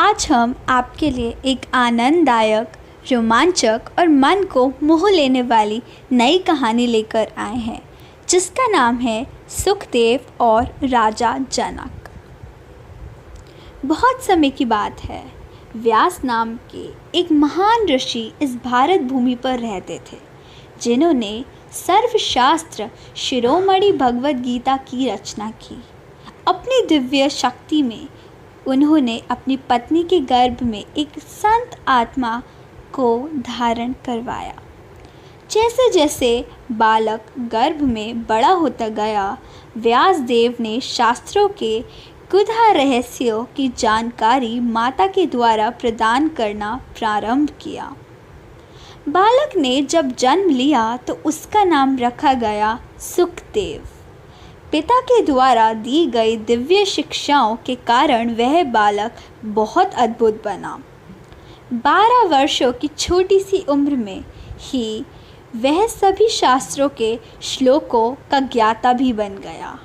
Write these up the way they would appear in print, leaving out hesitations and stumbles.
आज हम आपके लिए एक आनंददायक, रोमांचक और मन को मोह लेने वाली नई कहानी लेकर आए हैं जिसका नाम है सुखदेव और राजा जनक। बहुत समय की बात है, व्यास नाम के एक महान ऋषि इस भारत भूमि पर रहते थे जिन्होंने सर्वशास्त्र शिरोमणि भगवद गीता की रचना की। अपनी दिव्य शक्ति में उन्होंने अपनी पत्नी के गर्भ में एक संत आत्मा को धारण करवाया। जैसे जैसे बालक गर्भ में बड़ा होता गया, व्यासदेव ने शास्त्रों के गुधा रहस्यों की जानकारी माता के द्वारा प्रदान करना प्रारंभ किया। बालक ने जब जन्म लिया तो उसका नाम रखा गया सुखदेव। पिता के द्वारा दी गई दिव्य शिक्षाओं के कारण वह बालक बहुत अद्भुत बना। 12 वर्षों की छोटी सी उम्र में ही वह सभी शास्त्रों के श्लोकों का ज्ञाता भी बन गया।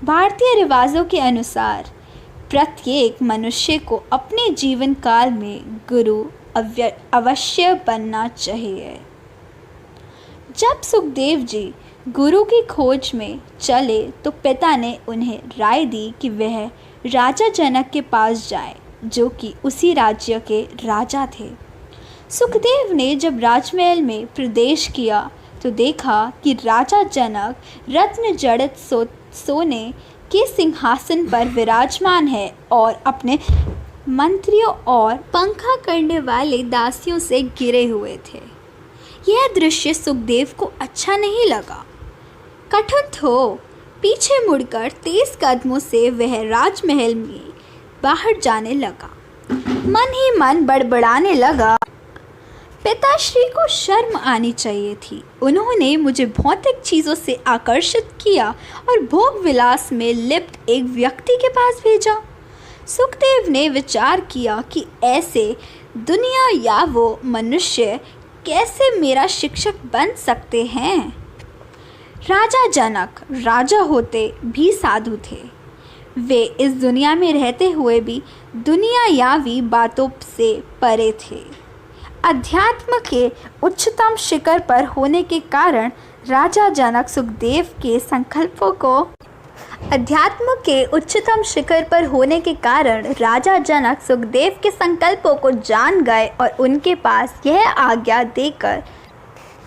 भारतीय रिवाजों के अनुसार प्रत्येक मनुष्य को अपने जीवन काल में गुरु अवश्य बनना चाहिए। जब सुखदेव जी गुरु की खोज में चले तो पिता ने उन्हें राय दी कि वह राजा जनक के पास जाए जो कि उसी राज्य के राजा थे। सुखदेव ने जब राजमहल में प्रवेश किया तो देखा कि राजा जनक रत्न जड़ित सोने के सिंहासन पर विराजमान है और अपने मंत्रियों और पंखा करने वाले दासियों से घिरे हुए थे। यह दृश्य सुखदेव को अच्छा नहीं लगा। कठिन हो पीछे मुड़कर तेज कदमों से वह राजमहल में बाहर जाने लगा। मन ही मन बड़बड़ाने लगा, पिताश्री को शर्म आनी चाहिए थी। उन्होंने मुझे भौतिक चीज़ों से आकर्षित किया और भोग विलास में लिप्त एक व्यक्ति के पास भेजा। सुखदेव ने विचार किया कि ऐसे दुनिया या वो मनुष्य कैसे मेरा शिक्षक बन सकते हैं। राजा जनक राजा होते भी साधु थे। वे इस दुनिया में रहते हुए भी दुनियावी बातों से परे थे। अध्यात्म के उच्चतम शिखर पर होने के कारण राजा जनक सुखदेव के संकल्पों को जान गए और उनके पास यह आज्ञा देकर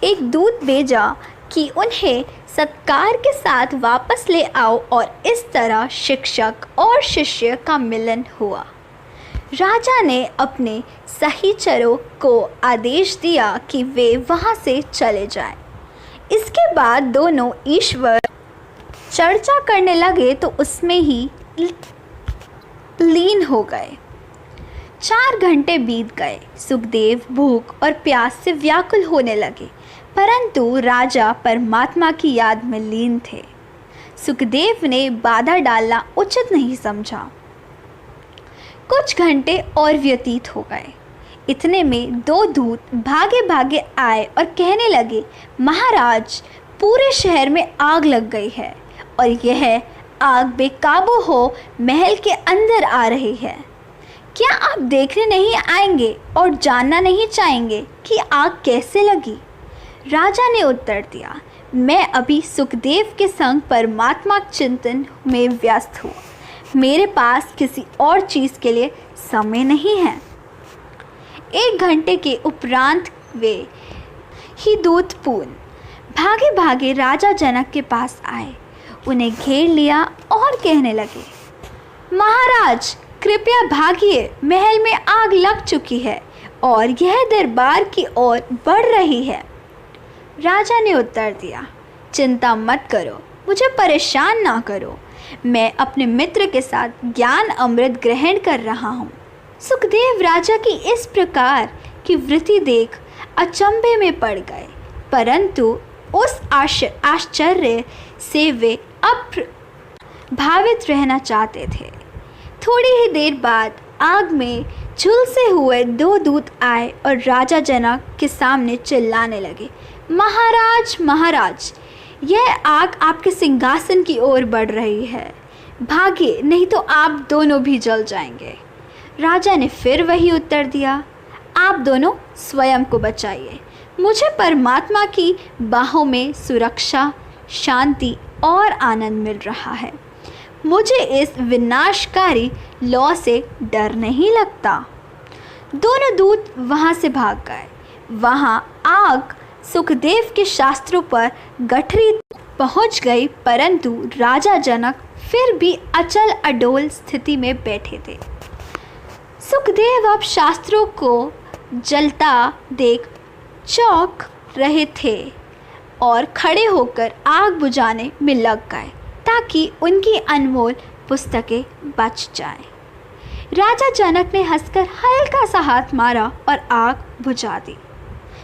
एक दूत भेजा कि उन्हें सत्कार के साथ वापस ले आओ, और इस तरह शिक्षक और शिष्य का मिलन हुआ। राजा ने अपने सहचरों को आदेश दिया कि वे वहां से चले जाएं। इसके बाद दोनों ईश्वर चर्चा करने लगे तो उसमें ही लीन हो गए। 4 घंटे बीत गए। सुखदेव भूख और प्यास से व्याकुल होने लगे, परंतु राजा परमात्मा की याद में लीन थे। सुखदेव ने बाधा डालना उचित नहीं समझा। कुछ घंटे और व्यतीत हो गए। इतने में 2 दूत भागे भागे आए और कहने लगे, महाराज, पूरे शहर में आग लग गई है और यह आग बेकाबू हो महल के अंदर आ रही है। क्या आप देखने नहीं आएंगे और जानना नहीं चाहेंगे कि आग कैसे लगी? राजा ने उत्तर दिया, मैं अभी सुखदेव के संग परमात्मा चिंतन में व्यस्त हूँ। मेरे पास किसी और चीज़ के लिए समय नहीं है। 1 घंटे के उपरांत वे ही दूत भागे भागे राजा जनक के पास आए, उन्हें घेर लिया और कहने लगे, महाराज, कृपया भागिए, महल में आग लग चुकी है और यह दरबार की ओर बढ़ रही है। राजा ने उत्तर दिया, चिंता मत करो, मुझे परेशान ना करो, मैं अपने मित्र के साथ ज्ञान अमृत ग्रहण कर रहा हूँ। सुखदेव राजा की इस प्रकार की वृत्ति देख अचंभे में पड़ गए, परंतु उस आश्चर्य से वे भावित रहना चाहते थे। थोड़ी ही देर बाद आग में झुलसे हुए 2 दूत आए और राजा जनक के सामने चिल्लाने लगे, महाराज, महाराज, यह आग आपके सिंहासन की ओर बढ़ रही है, भागिए नहीं तो आप दोनों भी जल जाएंगे। राजा ने फिर वही उत्तर दिया, आप दोनों स्वयं को बचाइए। मुझे परमात्मा की बाहों में सुरक्षा, शांति और आनंद मिल रहा है। मुझे इस विनाशकारी लौ से डर नहीं लगता। दोनों दूत वहाँ से भाग गए। वहाँ आग सुखदेव के शास्त्रों पर गठरी पहुँच गई, परंतु राजा जनक फिर भी अचल अडोल स्थिति में बैठे थे। सुखदेव अब शास्त्रों को जलता देख चौंक रहे थे और खड़े होकर आग बुझाने में लग गए ताकि उनकी अनमोल पुस्तकें बच जाएं। राजा जनक ने हंसकर हल्का सा हाथ मारा और आग बुझा दी।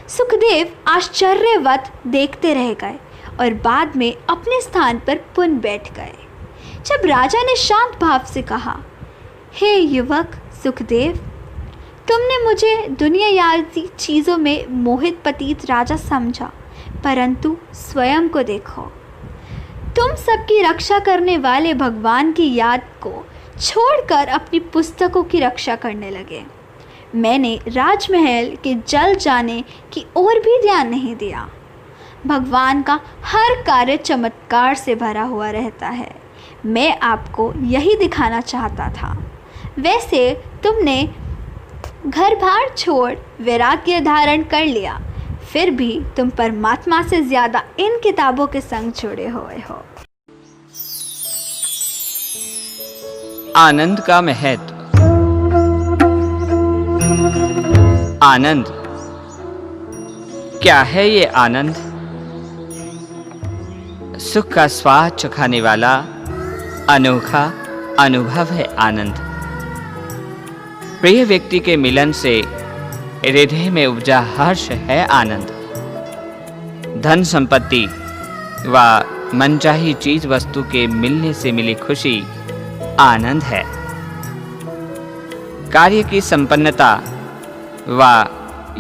सुखदेव आश्चर्यवत देखते रह गए और बाद में अपने स्थान पर पुनः बैठ गए। जब राजा ने शांत भाव से कहा, हे युवक सुखदेव, तुमने मुझे दुनियावी चीज़ों में मोहित पतित राजा समझा, परंतु स्वयं को देखो। तुम सबकी रक्षा करने वाले भगवान की याद को छोड़कर अपनी पुस्तकों की रक्षा करने लगे। मैंने राजमहल के जल जाने की ओर भी ध्यान नहीं दिया। भगवान का हर कार्य चमत्कार से भरा हुआ रहता है। मैं आपको यही दिखाना चाहता था। वैसे तुमने घर बार छोड़ वैराग्य धारण कर लिया, फिर भी तुम परमात्मा से ज़्यादा इन किताबों के संग जुड़े हुए हो। आनंद का महत्व। आनंद क्या है? ये आनंद सुख का स्वाद चखाने वाला अनोखा अनुभव है। आनंद प्रिय व्यक्ति के मिलन से हृदय में उपजा हर्ष है। आनंद धन संपत्ति व मनचाही चीज वस्तु के मिलने से मिली खुशी आनंद है। कार्य की संपन्नता व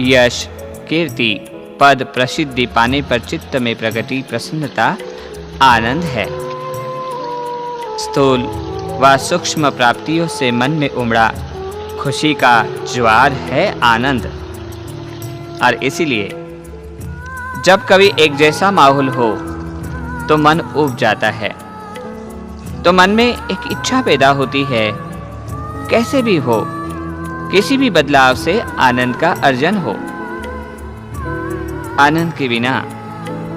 यश, कीर्ति, पद, प्रसिद्धि पाने पर चित्त में प्रगति प्रसन्नता आनंद है। स्थूल व सूक्ष्म प्राप्तियों से मन में उमड़ा खुशी का ज्वार है आनंद। और इसीलिए जब कभी एक जैसा माहौल हो तो मन ऊब जाता है, तो मन में एक इच्छा पैदा होती है, कैसे भी हो किसी भी बदलाव से आनंद का अर्जन हो। आनंद के बिना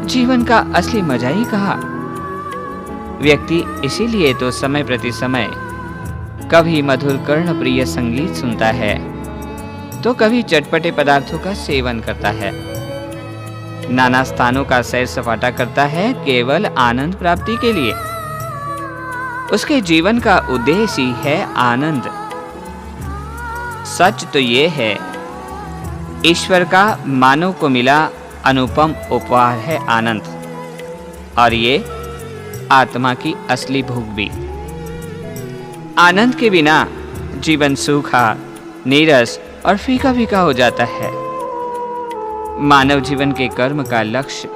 जीवन का असली मजा ही कहा। व्यक्ति इसीलिए तो समय प्रति समय कभी मधुर कर्ण प्रिय संगीत सुनता है, तो कभी चटपटे पदार्थों का सेवन करता है, नाना स्थानों का सैर सपाटा करता है केवल आनंद प्राप्ति के लिए। उसके जीवन का उद्देश्य ही है आनंद। सच तो ये है, ईश्वर का मानव को मिला अनुपम उपहार है आनंद, और ये आत्मा की असली भूख भी। आनंद के बिना जीवन सूखा, नीरस और फीका फीका हो जाता है। मानव जीवन के कर्म का लक्ष्य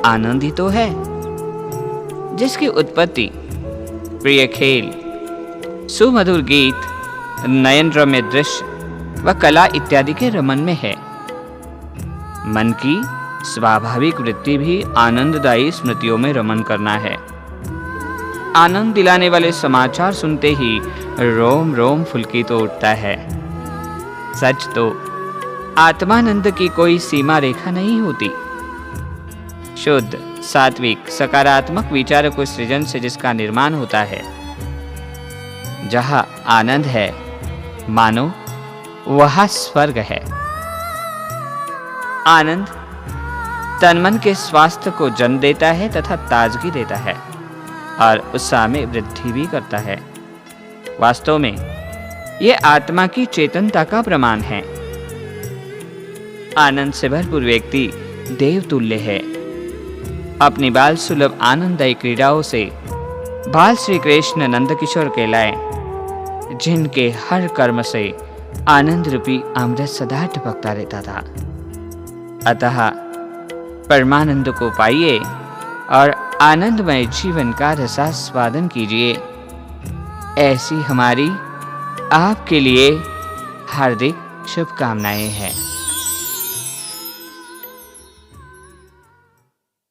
आनंद ही तो है, जिसकी उत्पत्ति प्रिय खेल, सुमधुर गीत, नयनरम्य दृश्य व कला इत्यादि के रमन में है। मन की स्वाभाविक वृत्ति भी आनंददायी स्मृतियों में रमन करना है। आनंद दिलाने वाले समाचार सुनते ही रोम रोम फुलकित तो उठता है। सच तो आत्मानंद की कोई सीमा रेखा नहीं होती। शुद्ध, सात्विक, सकारात्मक विचारों को सृजन से जिसका निर्माण होता है, जहां आनंद है मानो वह स्वर्ग है। आनंद तन मन के स्वास्थ्य को जन्म देता है तथा ताजगी देता है और उत्साह में वृद्धि भी करता है। वास्तव में यह आत्मा की चेतनता का प्रमाण है। आनंद से भरपूर व्यक्ति देवतुल्य है। अपनी बाल सुलभ आनंददायी क्रीड़ाओं से बाल श्री कृष्ण नंद किशोर कहलाए, जिनके हर कर्म से आनंद रूपी अमृत सदा टपकता रहता था। अतः परमानंद को पाइए और आनंदमय जीवन का रसास्वादन कीजिए। ऐसी हमारी आपके लिए हार्दिक शुभकामनाएं हैं।